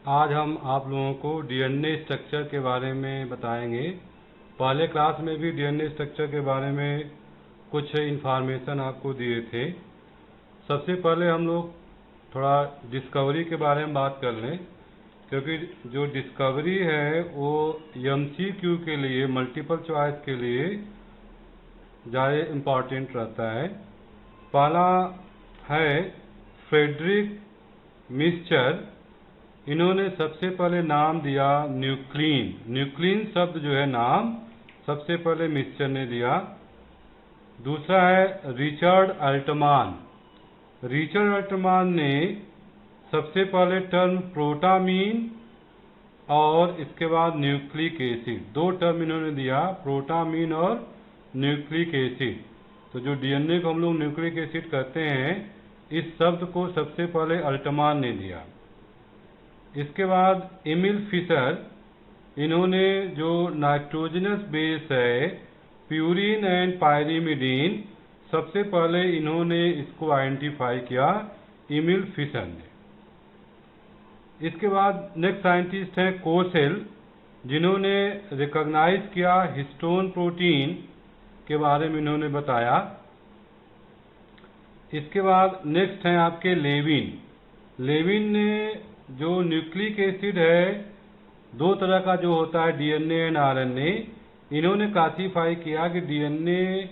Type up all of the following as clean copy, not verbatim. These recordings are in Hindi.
आज हम आप लोगों को डीएनए स्ट्रक्चर के बारे में बताएंगे। पहले क्लास में भी डीएनए स्ट्रक्चर के बारे में कुछ इन्फॉर्मेशन आपको दिए थे। सबसे पहले हम लोग थोड़ा डिस्कवरी के बारे में बात कर लें, क्योंकि जो डिस्कवरी है वो एमसीक्यू के लिए, मल्टीपल चॉइस के लिए ज़्यादा इम्पॉर्टेंट रहता है। पहला है फ्रेडरिक मिस्चर। इन्होंने सबसे पहले नाम दिया न्यूक्लिन। न्यूक्लिन शब्द जो है नाम सबसे पहले मिस्चर ने दिया। दूसरा है रिचर्ड अल्टमान। रिचर्ड अल्टमान ने सबसे पहले टर्म प्रोटामीन और इसके बाद न्यूक्लिक एसिड, दो टर्म इन्होंने दिया, प्रोटामीन और न्यूक्लिक एसिड। तो जो डीएनए को हम लोग न्यूक्लिक एसिड कहते हैं, इस शब्द को सबसे पहले अल्टमान ने दिया। इसके बाद एमिल फिशर, इन्होंने जो नाइट्रोजनस बेस है प्यूरिन एंड पायरीमिडीन, सबसे पहले इन्होंने इसको आइडेंटिफाई किया, एमिल फिशर ने। इसके बाद नेक्स्ट साइंटिस्ट हैं कोसेल, जिन्होंने रिकॉग्नाइज किया हिस्टोन प्रोटीन के बारे में इन्होंने बताया। इसके बाद नेक्स्ट हैं आपके लेविन। लेविन ने जो न्यूक्लिक एसिड है, दो तरह का जो होता है डीएनए एंड आरएनए, इन्होंने क्लासीफाई किया कि डीएनए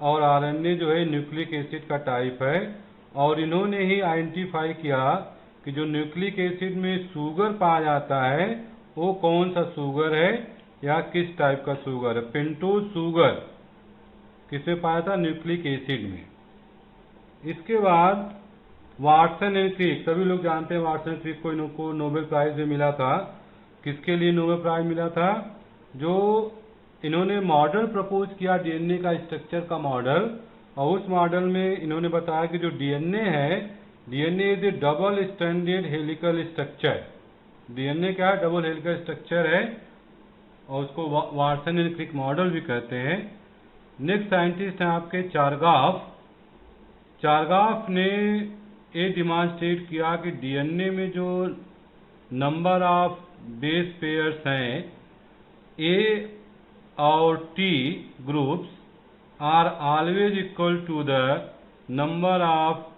और आरएनए जो है न्यूक्लिक एसिड का टाइप है, और इन्होंने ही आइडेंटिफाई किया कि जो न्यूक्लिक एसिड में शुगर पाया जाता है वो कौन सा शुगर है या किस टाइप का शुगर है। पेंटोज शुगर किसमें पाया था? न्यूक्लिक एसिड में। इसके बाद वाटसन एंड क्रिक, सभी लोग जानते हैं वाटसन एंड क्रिक को, इनको नोबेल प्राइज भी मिला था। किसके लिए नोबेल प्राइज मिला था? जो इन्होंने मॉडल प्रपोज किया डीएनए का स्ट्रक्चर का मॉडल, और उस मॉडल में इन्होंने बताया कि जो डीएनए है, DNA is A double stranded helical structure. DNA क्या है? डबल हेलिकल स्ट्रक्चर है, और उसको वाटसन एंड क्रिक मॉडल भी कहते हैं। नेक्स्ट साइंटिस्ट हैं आपके चारगाफ। चारगाफ ने ये डिमॉन्स्ट्रेट किया कि डीएनए में जो नंबर ऑफ बेस पेयर्स हैं, ए और T groups are always equal to the number of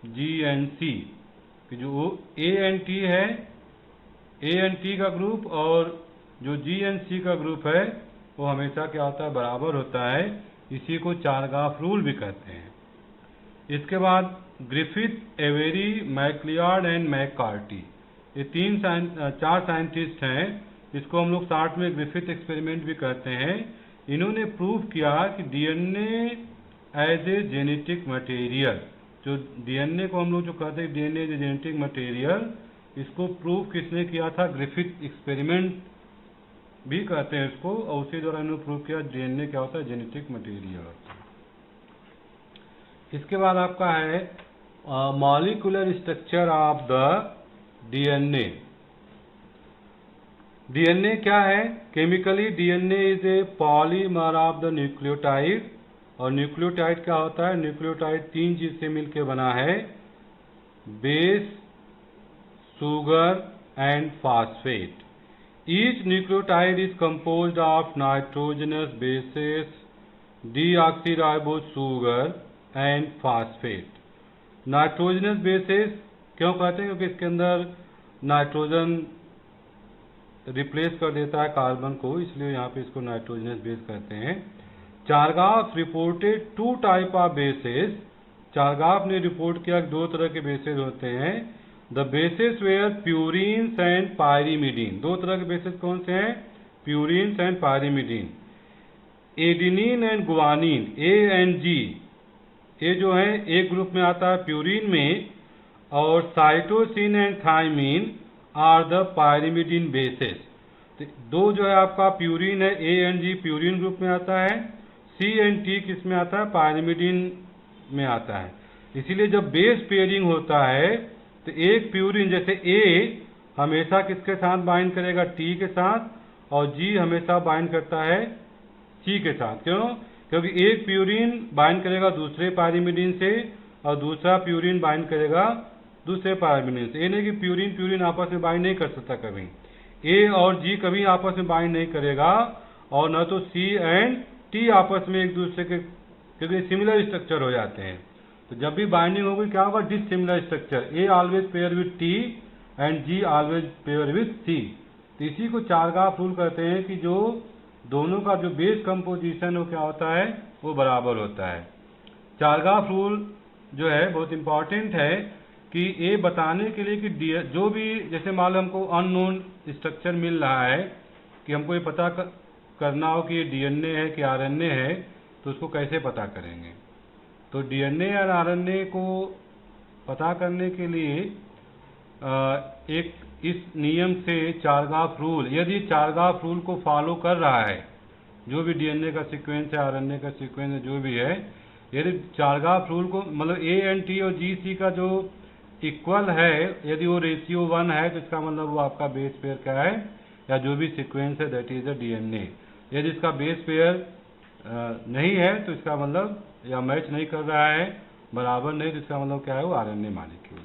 G and C. जो ए एंड टी है, ए एंड टी का ग्रुप और जो जी एंड सी का ग्रुप है, वो हमेशा क्या होता है? बराबर होता है। इसी को चारगाफ रूल भी कहते हैं। इसके बाद ग्रिफिथ, एवेरी, मैक्लियार्ड एंड मैककार्टी, ये चार साइंटिस्ट हैं। इसको हम लोग शॉर्ट में ग्रिफिथ एक्सपेरिमेंट भी कहते हैं। इन्होंने प्रूव किया कि DNA as a genetic material, जो डीएनए को हम लोग जो कहते हैं DNA as a genetic material, इसको प्रूव किसने किया था? ग्रिफिथ एक्सपेरिमेंट भी कहते हैं इसको, और उसी द्वारा इन्होंने प्रूव किया डीएनए क्या होता है? Genetic material. इसके बाद आपका है molecular structure of the DNA. DNA क्या है? Chemically DNA is a polymer of the nucleotide. और न्यूक्लियोटाइड क्या होता है? न्यूक्लियोटाइड तीन चीज से मिलकर बना है, base, sugar and phosphate. Each nucleotide is composed of nitrogenous bases, deoxyribose sugar and phosphate. Nitrogenous bases क्यों कहते हैं? क्योंकि इसके अंदर नाइट्रोजन रिप्लेस कर देता है कार्बन को, इसलिए यहाँ पे इसको नाइट्रोजनस बेस कहते हैं। Chargaff reported two type of bases. Chargaff ने रिपोर्ट किया दो तरह के बेसेस होते हैं। The bases were purines and pyrimidine. दो तरह के बेसेस कौन से हैं? Purines and pyrimidine. Adenine and guanine, A and G, ये जो है एक ग्रुप में आता है प्यूरिन में, और cytosine and thymine are the pyrimidine bases. तो दो जो है आपका प्यूरिन है, A and G purine group में आता है, सी एंड टी किस में आता है? पायरीमिडीन में आता है। इसीलिए जब बेस पेयरिंग होता है तो एक प्यूरिन, जैसे ए हमेशा किसके साथ बाइंड करेगा? टी के साथ, और जी हमेशा बाइंड करता है सी के साथ। क्यों? क्योंकि एक प्यूरिन बाइंड करेगा दूसरे पायरीमिडीन से, और दूसरा प्यूरिन बाइंड करेगा दूसरे पायरिमिडीन से। ये नहीं कि प्यूरिन प्यूरिन आपस में बाइंड नहीं कर सकता कभी, ए और जी कभी आपस में बाइंड नहीं करेगा, और न तो सी एंड टी आपस में एक दूसरे के, क्योंकि सिमिलर स्ट्रक्चर हो जाते हैं। तो जब भी बाइंडिंग होगी क्या होगा, dissimilar structure, A always pair with T and G always pair with C. तो इसी को चारगाफ रूल कहते हैं कि जो दोनों का जो बेस कंपोजिशन वो क्या होता है, वो बराबर होता है। चारगाफ रूल जो है बहुत इंपॉर्टेंट है कि ये बताने के लिए कि जो भी, जैसे मान लो हमको अननोन स्ट्रक्चर मिल रहा है, कि हमको ये पता करना हो कि ये डीएनए है कि आरएनए है, तो उसको कैसे पता करेंगे। तो डीएनए और आरएनए को पता करने के लिए एक इस नियम से चारगाफ रूल, यदि चारगाफ रूल को फॉलो कर रहा है, जो भी डीएनए का सीक्वेंस है, आरएनए का सीक्वेंस है, जो भी है, यदि चारगाफ रूल को मतलब ए एंड टी और जी सी का जो इक्वल है, यदि वो रेशियो 1 है, तो इसका मतलब वो आपका बेस पेयर क्या है, या जो भी सीक्वेंस है दैट इज अ डीएनए। यदि इसका बेस पेयर नहीं है तो इसका मतलब, या मैच नहीं कर रहा है, बराबर नहीं, तो इसका मतलब क्या है, वो आरएनए मॉलिक्यूल।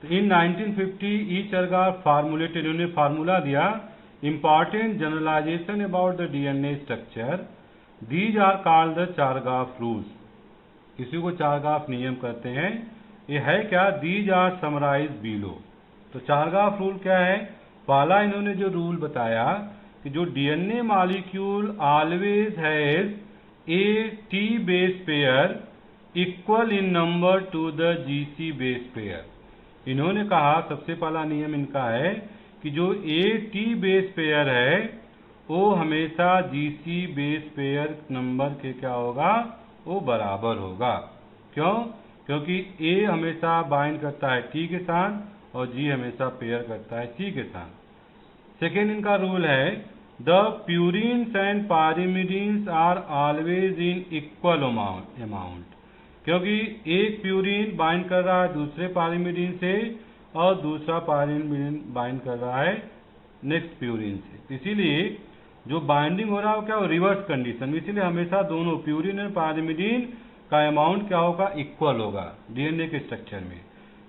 तो इन 1950 ई चारगाफ फार्मूलेटेड, उन्होंने फार्मूला दिया, important generalisation about the DNA structure, these are called the Chargaff rules. इसी को चारगाफ नियम कहते हैं। ये है क्या, दीज आर समराइज बिलो। तो चारगाफ रूल क्या है, पहला इन्होंने जो रूल बताया कि जो DNA molecule always has A T base pair equal in number two the GC base pair. इन्होंने कहा सबसे पहला नियम इनका है कि जो ए टी बेस पेयर है वो हमेशा जीसी बेस पेयर नंबर के क्या होगा, वो बराबर होगा। क्यों, क्योंकि ए हमेशा बाइंड करता है टी के साथ और जी हमेशा पेयर करता है सी के साथ। सेकेंड इनका रूल है, the purines and pyrimidines are always in equal amount. क्योंकि एक प्यूरिन बाइंड कर रहा है दूसरे पायरिमिडीन से, और दूसरा पायरिमिडीन बाइंड कर रहा है नेक्स्ट प्यूरिन से, इसीलिए जो बाइंडिंग हो रहा है वो क्या हो, रिवर्स कंडीशन, इसीलिए हमेशा दोनों प्यूरिन और पायरिमिडीन का अमाउंट क्या होगा, इक्वल होगा डीएनए के स्ट्रक्चर में।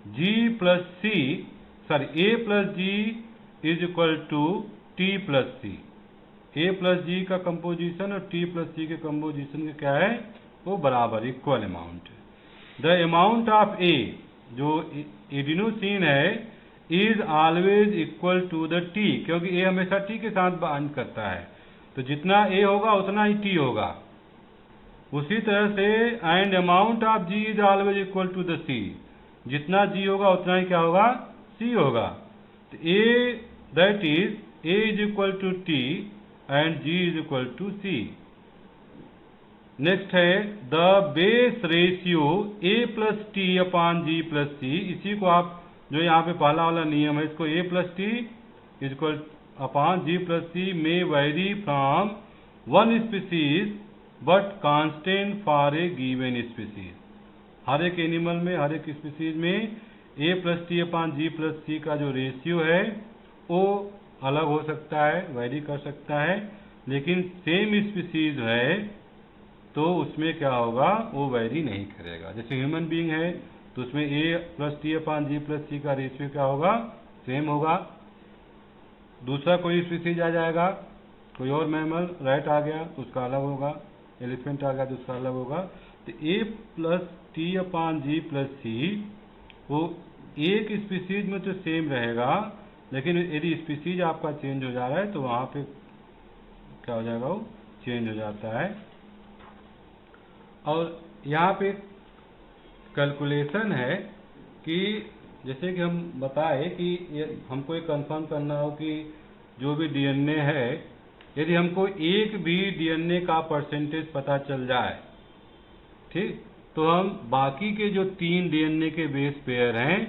G plus C, sorry A plus G is equal to T plus C. A plus G का कंपोजिशन और टी प्लस सी के कंपोजिशन का क्या है, वो बराबर इक्वल अमाउंट है। द अमाउंट ऑफ ए, जो एडिनोसिन है, is always equal to the T, क्योंकि ए हमेशा टी के साथ बाइंड करता है, तो जितना ए होगा उतना ही टी होगा। उसी तरह से and amount of G is always equal to the C, जितना जी होगा उतना ही क्या होगा, सी होगा। तो A that is A is equal to T and G is equal to C. Next है the base ratio A plus T upon G plus C. इसी को आप जो यहाँ पे पहला वाला नियम है, इसको A plus T is equal upon G plus C में vary from one species but constant for a given species. हर एक एनिमल में, हर एक स्पीसीज में A plus T upon G plus C का जो रेशियो है वो अलग हो सकता है, वेरी कर सकता है, लेकिन सेम स्पीसीज है तो उसमें क्या होगा, वो वेरी नहीं करेगा। जैसे ह्यूमन बीइंग है तो उसमें ए plus T upon G plus C का रेशियो क्या होगा, सेम होगा। दूसरा कोई स्पीसीज आ जाएगा, कोई और मैमल, रैट आ गया तो उसका अलग होगा, एलिफेंट आ गया तो उसका अलग होगा। तो ए plus T upon G plus सी वो एक स्पीसीज में तो सेम रहेगा, लेकिन यदि स्पीसीज आपका चेंज हो जा रहा है तो वहाँ पे क्या हो जाएगा, वो चेंज हो जाता है। और यहाँ पे कैलकुलेशन है कि जैसे कि हम बताए कि हमको ये कंफर्म करना हो कि जो भी डीएनए है, यदि हमको एक भी डीएनए का परसेंटेज पता चल जाए, ठीक, तो हम बाकी के जो 3 डीएनए के बेस पेयर हैं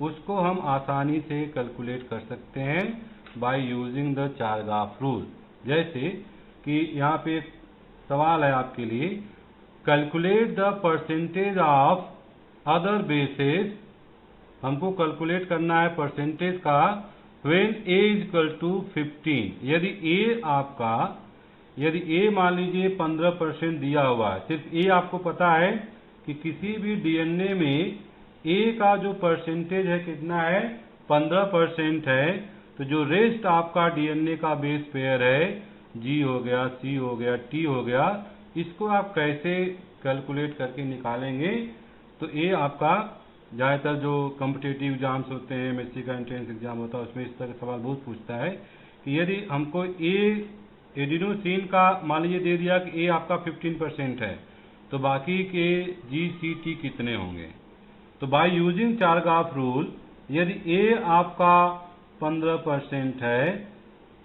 उसको हम आसानी से कैलकुलेट कर सकते हैं by using the Chargaff rule. जैसे कि यहाँ पे एक सवाल है आपके लिए, calculate the percentage of other bases. हमको कैलकुलेट करना है परसेंटेज का when A is equal to 15। यदि ए आपका, यदि ए मान लीजिए 15% दिया हुआ है, सिर्फ ए आपको पता है कि किसी भी डीएनए में ए का जो परसेंटेज है कितना है, 15% है। तो जो रेस्ट आपका डीएनए का बेस पेयर है, जी हो गया, सी हो गया, टी हो गया, इसको आप कैसे कैलकुलेट करके निकालेंगे? तो ये आपका ज़्यादातर जो कॉम्पिटिटिव एग्जाम्स होते हैं, एमएससी का एंट्रेंस एग्जाम होता है, उसमें इस तरह का सवाल बहुत पूछता है कि यदि हमको एडिनोसिन का मान लीजिए दे दिया कि ए आपका 15% है, तो बाकी के जी सी टी कितने होंगे? तो बाय यूजिंग चारगाफ रूल, यदि ए आपका 15% है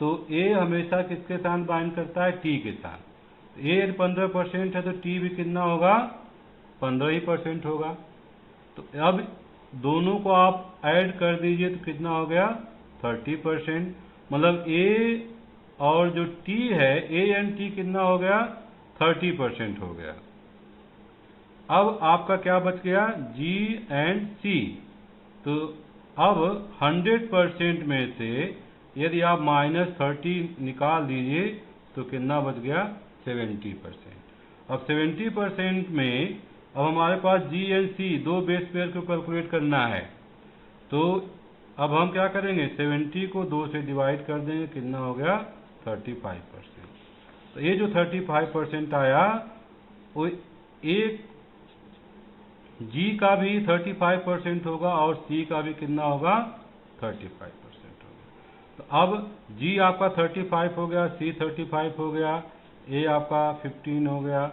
तो ए हमेशा किसके साथ बाइंड करता है, टी के साथ। ए 15% है तो टी भी कितना होगा, 15% होगा। तो अब दोनों को आप ऐड कर दीजिए तो कितना हो गया, 30%। मतलब ए और जो टी है, ए एंड टी कितना हो गया, 30% हो गया। अब आपका क्या बच गया, जी एंड सी। तो अब 100% में से यदि आप -30 निकाल दीजिए तो कितना बच गया, 70%। अब 70% में अब हमारे पास जी एंड सी दो बेस पेयर को कैलकुलेट करना है। तो अब हम क्या करेंगे, 70 को 2 से डिवाइड कर देंगे, कितना हो गया, 35%। तो ये जो 35% आया, वो एक जी का भी 35% होगा और सी का भी कितना होगा, 35% होगा। तो अब जी आपका 35 हो गया, सी 35 हो गया, ए आपका 15 हो गया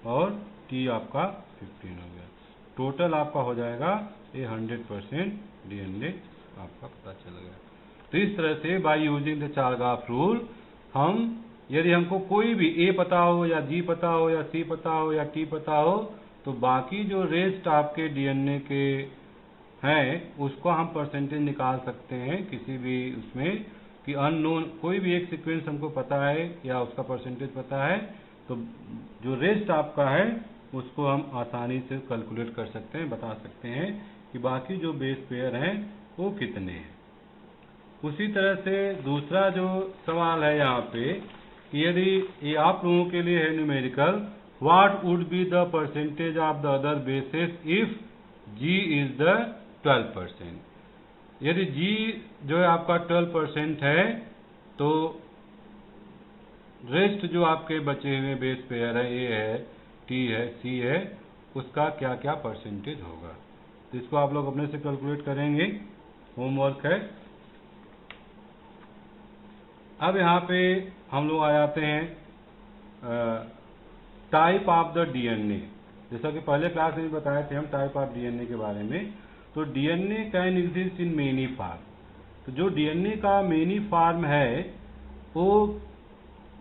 और टी आपका 15 हो गया। टोटल आपका हो जाएगा ये 100% डीएनए आपका पता चल गया। तो इस तरह से bye using the Chargaff rule, हम यदि हमको कोई भी ए पता हो या जी पता हो या सी पता हो या टी पता हो, तो बाकी जो रेस्ट आपके डीएनए के हैं उसको हम परसेंटेज निकाल सकते हैं किसी भी उसमें, कि अननोन कोई भी एक सीक्वेंस हमको पता है या उसका परसेंटेज पता है, तो जो रेस्ट आपका है उसको हम आसानी से कैलकुलेट कर सकते हैं, बता सकते हैं कि बाकी जो बेस पेयर हैं वो कितने हैं। उसी तरह से दूसरा जो सवाल है यहाँ पे कि यदि ये आप लोगों के लिए है numerical, what would be the percentage of the other bases if G is the 12%। यदि जी जो है आपका 12% है तो रेस्ट जो आपके बचे हुए बेस पेयर है, ए है, टी है, सी है, उसका क्या क्या परसेंटेज होगा। तो इसको आप लोग अपने से कैलकुलेट करेंगे, होमवर्क है। अब यहाँ पे हम लोग आ जाते हैं टाइप ऑफ द डीएनए। जैसा कि पहले क्लास में बताए थे हम टाइप ऑफ डीएनए के बारे में। तो DNA can exist in many form. तो जो डीएनए का मेनी फार्म है वो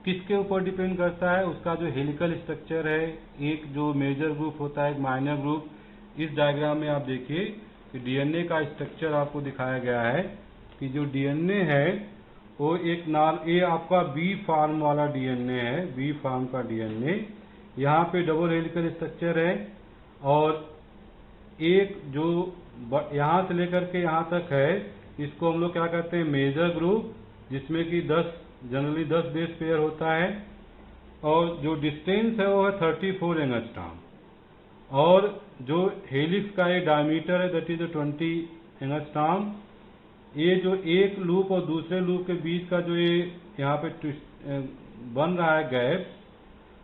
किसके ऊपर डिपेंड करता है, उसका जो हेलिकल स्ट्रक्चर है, एक जो मेजर ग्रुप होता है, एक माइनर ग्रुप। इस डायग्राम में आप देखिए कि डीएनए का स्ट्रक्चर आपको दिखाया गया है कि जो डीएनए है वो एक ये आपका बी फार्म वाला डीएनए है, बी फार्म का डीएनए। यहाँ पे डबल हेलिकल स्ट्रक्चर है और एक जो यहाँ से लेकर के यहाँ तक है, इसको हम लोग क्या कहते हैं, मेजर ग्रुप, जिसमें कि जनरली 10 बेस पेयर होता है। और जो डिस्टेंस है वो है 34 एंगस्ट्रॉम और जो हेलिक्स का ये डायमीटर है दैट इज 20 एंगस्ट्रॉम। ये जो एक लूप और दूसरे लूप के बीच का जो ये यहाँ पे बन रहा है गैप,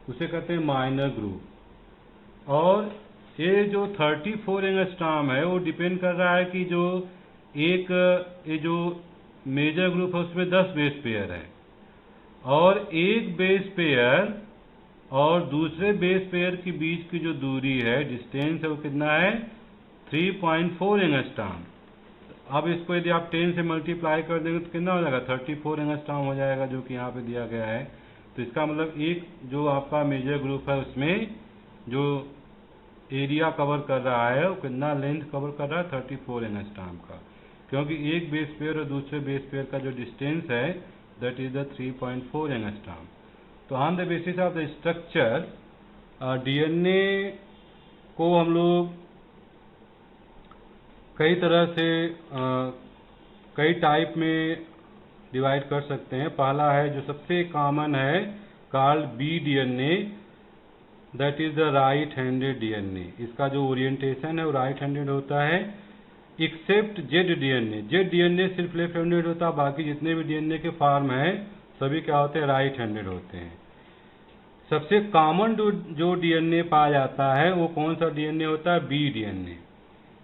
उसे कहते हैं माइनर ग्रुप। और ये जो 34 एंगस्ट्रॉम है वो डिपेंड कर रहा है कि जो ये जो मेजर ग्रुप है उसमें 10 बेस पेयर है और एक बेस पेयर और दूसरे बेस पेयर के बीच की जो दूरी है, डिस्टेंस है, वो कितना है, 3.4 एंगस्ट्रॉम। अब इसको यदि आप 10 से मल्टीप्लाई कर देंगे तो कितना हो जाएगा, 34 एंगस्ट्रॉम हो जाएगा, जो कि यहाँ पे दिया गया है। तो इसका मतलब एक जो आपका मेजर ग्रुप है उसमें जो एरिया कवर कर रहा है वो कितना लेंथ कवर कर रहा है, 34 एंगस्ट्रॉम का, क्योंकि एक बेस पेयर और दूसरे बेस पेयर का जो डिस्टेंस है दैट इज द 3.4 एंगस्ट्रॉम। तो on the basis of the structure DNA को हम लोग कई तरह से कई टाइप में डिवाइड कर सकते हैं। पहला है जो सबसे कॉमन है, called B DNA. That is the right handed DNA. इसका जो ओरिएंटेशन है वो राइट हैंडेड होता है, except Z DNA. Z DNA सिर्फ लेफ्ट हैंडेड होता है, बाकी जितने भी डीएनए के फॉर्म हैं सभी क्या होते हैं, राइट हैंडेड होते हैं। सबसे कॉमन जो डीएनए पाया जाता है वो कौन सा डीएनए होता है, बी डीएनए।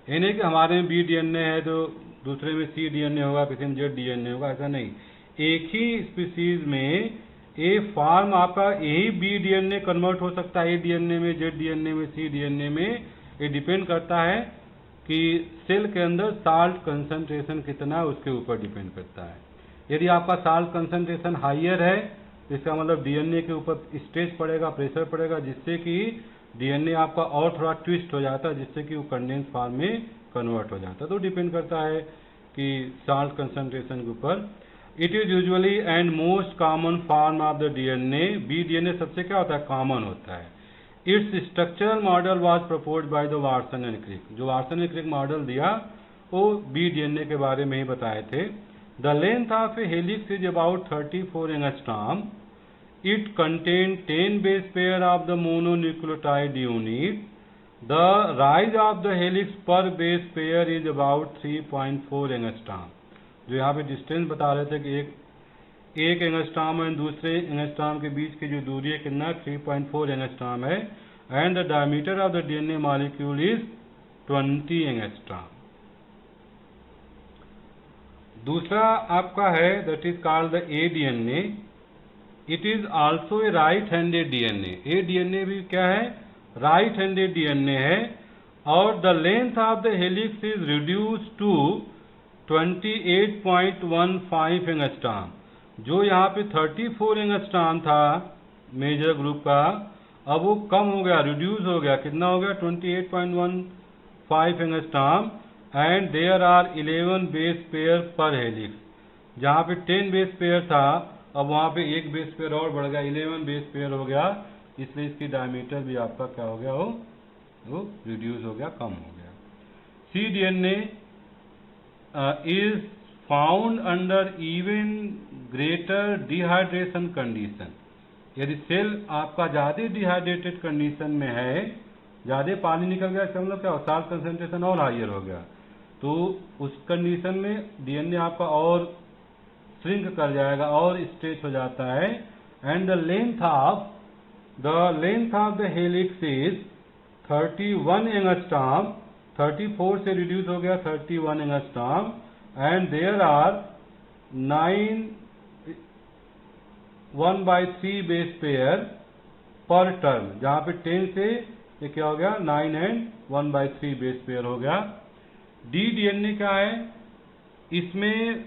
ये नहीं कि हमारे में बी डीएनए है तो दूसरे में सी डीएनए होगा, किसी में जेड डीएनए होगा, ऐसा नहीं। एक ही स्पीसीज में ए फॉर्म आपका यही बी डीएनए कन्वर्ट हो सकता है ए डीएनए में, जेड डीएनए में, सी डीएनए में। ये डिपेंड करता है कि सेल के अंदर साल्ट कंसंट्रेशन कितना है, उसके ऊपर डिपेंड करता है। यदि आपका साल्ट कंसंट्रेशन हाइयर है तो इसका मतलब डीएनए के ऊपर स्ट्रेस पड़ेगा, प्रेशर पड़ेगा, जिससे कि डीएनए आपका और थोड़ा ट्विस्ट हो जाता है, जिससे कि वो कंडेंस फॉर्म में कन्वर्ट हो जाता है। तो डिपेंड करता है कि साल्ट कंसंट्रेशन के ऊपर। It is usually and most common form of the DNA. B DNA सबसे क्या होता है, कॉमन होता है। Its structural model was proposed by the Watson and Crick. जो वाटसन एंड क्रिक मॉडल दिया वो बी डीएनए के बारे में ही बताए थे। The length of A helix is about 34 angstrom. It contains 10 base pair of the mononucleotide unit. The rise of the helix per base pair is about 3.4 angstrom. जो यहाँ पे डिस्टेंस बता रहे थे कि एक एंगस्ट्रॉम और दूसरे एंगस्ट्रॉम के बीच की जो दूरी है कितना, 3.4 एंगस्ट्रॉम है। And the diameter of the DNA molecule is 20 angstrom. दूसरा आपका है that is called the A DNA. It is also a right handed DNA. A DNA भी क्या है, राइट हैंडेड डीएनए है। और the length of the helix is reduce to 28.15 angstrom. जो यहाँ पे 34 एंगस्ट्रॉम था मेजर ग्रुप का, अब वो कम हो गया, रिड्यूस हो गया। कितना हो गया, 28.15 angstrom. And there are 11 base pair per helix. जहाँ पे 10 बेस पेयर था अब वहाँ पे एक बेस पेयर और बढ़ गया, 11 बेस पेयर हो गया। इसलिए इसकी डायमीटर भी आपका क्या हो गया, वो रिड्यूस हो गया, कम हो गया। C DNA is found under even greater dehydration condition. यदि सेल आपका ज़्यादा डिहाइड्रेटेड कंडीशन में है, ज़्यादा पानी निकल गया, इसका मतलब क्या हो, साल्ट कंसंट्रेशन और हाइयर हो गया, तो उस कंडीशन में डीएनए आपका और श्रिंक कर जाएगा और स्ट्रेच हो जाता है। And the length of the helix is 31 angstrom. 34 से रिड्यूस हो गया 31 angstrom. And there are 9 1/3 base pair per turn. जहाँ पे 10 से ये क्या हो गया, 9 एंड 1/3 बेस पेयर हो गया। डी डीएनए क्या है, इसमें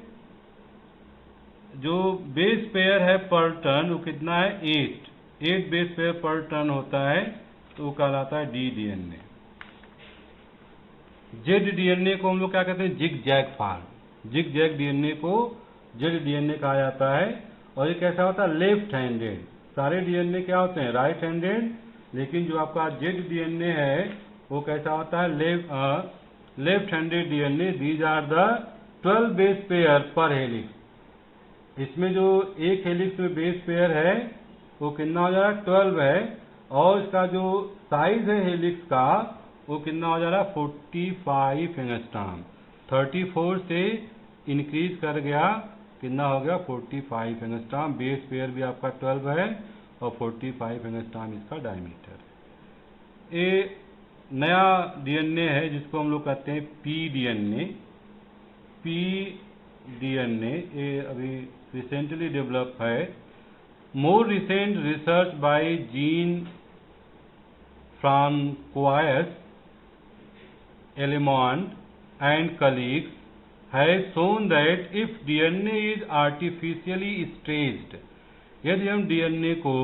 जो बेस पेयर है पर टर्न वो कितना है, 8 बेस पेयर पर टर्न होता है, तो वो कहलाता है डी डीएनए। जेड डीएनए को हम लोग क्या कहते हैं, zig zag form. Zig zag DNA को जेड डीएनए कहा जाता है। और ये कैसा होता है, लेफ्ट हैंडेड। सारे डीएनए क्या होते हैं, राइट हैंडेड, लेकिन जो आपका जेड डीएनए है वो कैसा होता है, left handed DNA. These are the 12 base pair per helix. इसमें जो एक हेलिक्स में बेस पेयर है वो कितना हो जा रहा है, 12 है। और इसका जो साइज है हेलिक्स का वो कितना हो जा रहा है, 45 एंगस्ट्रॉम। 34 से इंक्रीज कर गया, कितना हो गया, 45 एंगस्ट्रॉम। बेस पेयर भी आपका 12 है और 45 एंगस्ट्रॉम इसका डायमीटर है। ये नया डीएनए है जिसको हम लोग कहते हैं पी डीएनए। पी डीएनए ये अभी रिसेंटली डेवलप है। More recent research by Jean Francois Allemand and colleagues has shown that if DNA is artificially staged, यदि हम DNA को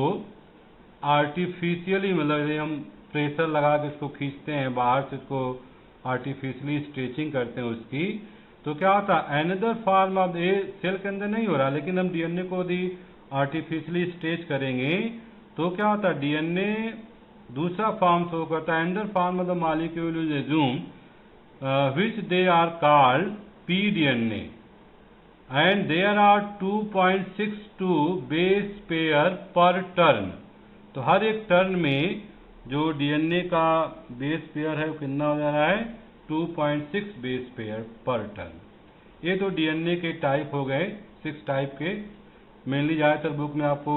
आर्टिफिशियली मतलब यदि हम प्रेशर लगा के इसको खींचते हैं बाहर से, इसको आर्टिफिशियली स्ट्रेचिंग करते हैं उसकी, तो क्या होता है, another form of a cell के अंदर नहीं हो रहा, लेकिन हम डीएनए को यदि आर्टिफिशियली स्ट्रेच करेंगे तो क्या होता है, डीएनए दूसरा फॉर्म शो करता है। Another form of the molecule is assumed which they are called P DNA and there are 2.62 base pair per turn. तो हर एक टर्न में जो डीएनए का बेस पेयर है वो कितना हो जा रहा है 2.6 बेस पेयर पर टर्न। ये तो डीएनए के टाइप हो गए 6 टाइप के। मेनली ज़्यादातर बुक में आपको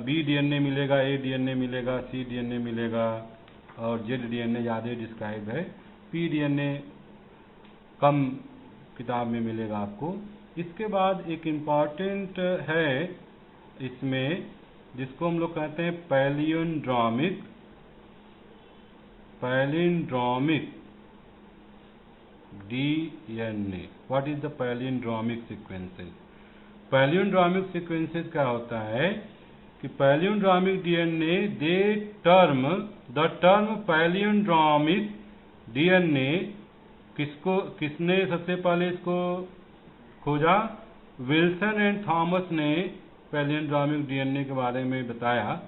बी डीएनए मिलेगा, ए डीएनए मिलेगा, सी डीएनए मिलेगा और जेड डीएनए ज़्यादा डिस्क्राइब है। पी डीएनए कम किताब में मिलेगा आपको। इसके बाद एक इम्पॉर्टेंट है इसमें जिसको हम लोग कहते हैं palindromic DNA. What is the palindromic sequences? Palindromic sequences क्या होता है कि palindromic DNA the term palindromic DNA किसने सबसे पहले इसको खोजा? विल्सन एंड थॉमस ने पैलियोंड्रोमिक डीएनए के बारे में बताया।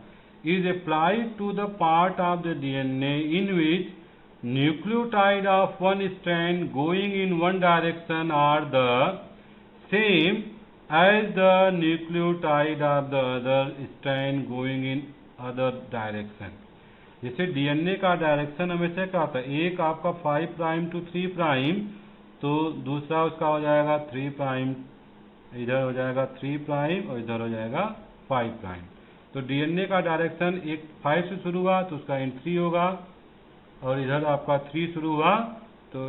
Is applied to the part of the DNA in which nucleotide of one strand going in one direction are the same as the nucleotide of the other strand going in other direction. जैसे डीएनए का डायरेक्शन हमेशा क्या होता है, एक आपका 5 प्राइम टू 3 प्राइम, तो दूसरा उसका हो जाएगा 3 प्राइम, इधर हो जाएगा 3 प्राइम और इधर हो जाएगा 5 प्राइम। तो डीएनए का डायरेक्शन एक 5 से शुरू हुआ तो उसका एंड 3 होगा, और इधर आपका 3 शुरू हुआ तो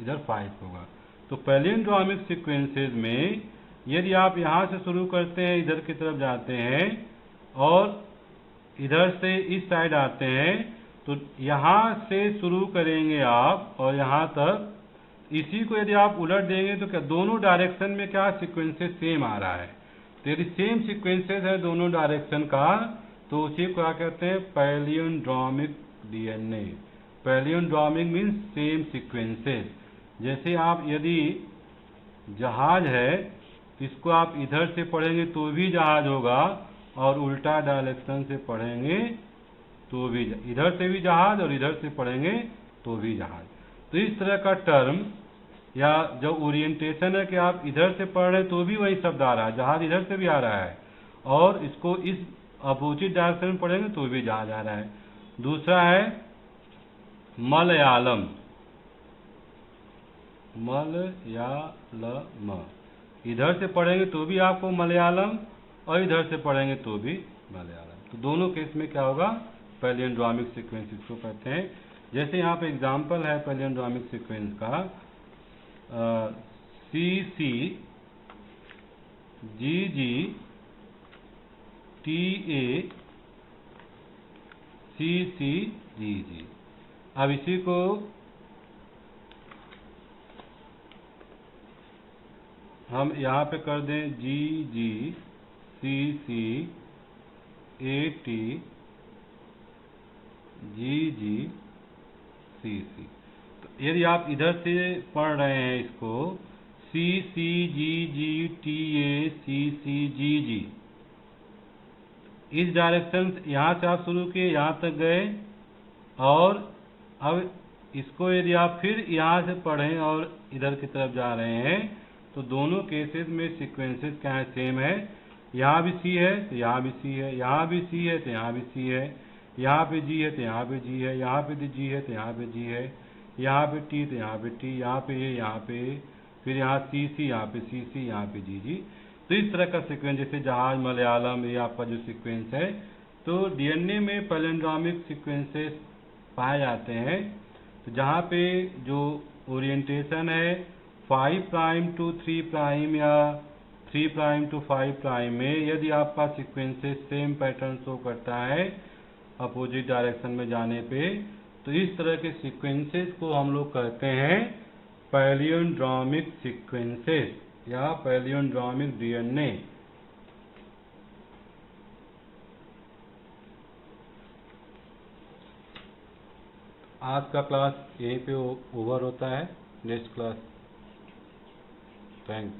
इधर 5 होगा। तो पैलियोंड्रोमिक सीक्वेंसेस में यदि आप यहाँ से शुरू करते हैं, इधर की तरफ जाते हैं और इधर से इस साइड आते हैं, तो यहाँ से शुरू करेंगे आप और यहाँ तक, इसी को यदि आप उलट देंगे तो क्या दोनों डायरेक्शन में क्या सीक्वेंसेस सेम आ रहा है। तो यदि सेम सीक्वेंसेस है दोनों डायरेक्शन का तो उसी को क्या कहते हैं? Palindromic DNA. Palindromic means same sequences. जैसे आप यदि जहाज है इसको आप इधर से पढ़ेंगे तो भी जहाज होगा और उल्टा डायरेक्शन से पढ़ेंगे तो भी, इधर से भी जहाज और इधर से पढ़ेंगे तो भी जहाज। तो इस तरह का टर्म या जो ओरिएंटेशन है कि आप इधर से पढ़ रहे हैं तो भी वही शब्द आ रहा है, जहाज इधर से भी आ रहा है, और इसको इस अपोजिट डायरेक्शन में पढ़ेंगे तो भी जहाज आ रहा है। दूसरा है मलयालम। इधर से पढ़ेंगे तो भी आपको मलयालम और इधर से पढ़ेंगे तो भी मलयालम। तो दोनों केस में क्या होगा? पैलियोंड्रोमिक सीक्वेंस इसको कहते हैं। जैसे यहाँ पे एग्जांपल है पैलियोंड्रोमिक सीक्वेंस का, CC GG TA CC GG। अब इसी को हम यहाँ पे कर दें GG CC AT GG CC। तो यदि आप इधर से पढ़ रहे हैं इसको CC GG TA CC GG, इस डायरेक्शन यहाँ से आप शुरू किए यहाँ तक गए, और अब इसको यदि आप फिर यहाँ से पढ़ें और इधर की तरफ जा रहे हैं तो दोनों केसेस में सीक्वेंसेस क्या है? सेम है। यहाँ भी C है तो यहाँ भी C है, यहाँ भी C है तो यहाँ भी C है, यहाँ पे G है तो यहाँ पे G है, यहाँ पे G है तो यहाँ पे G है, यहाँ पे T तो यहाँ पे T, यहाँ पे A, यहाँ पे A, फिर यहाँ CC, यहाँ पे CC, यहाँ पे GG। तो इस तरह का सीक्वेंस, जैसे जहाज, मलयालम, ये आपका जो सीक्वेंस है। तो डीएनए में पैलियोंड्रोमिक सीक्वेंसेस पाए जाते हैं। तो जहाँ पे जो ओरिएंटेशन है 5 प्राइम टू 3 प्राइम या 3 प्राइम टू 5 प्राइम में यदि आपका सीक्वेंसेस सेम पैटर्न शो करता है अपोजिट डायरेक्शन में जाने पे, तो इस तरह के सीक्वेंसेस को हम लोग कहते हैं पैलियोंड्रोमिक सीक्वेंसेस या पैलियोंड्रोमिक डीएनए। आज का क्लास यहीं पे ओवर होता है। Next class. थैंक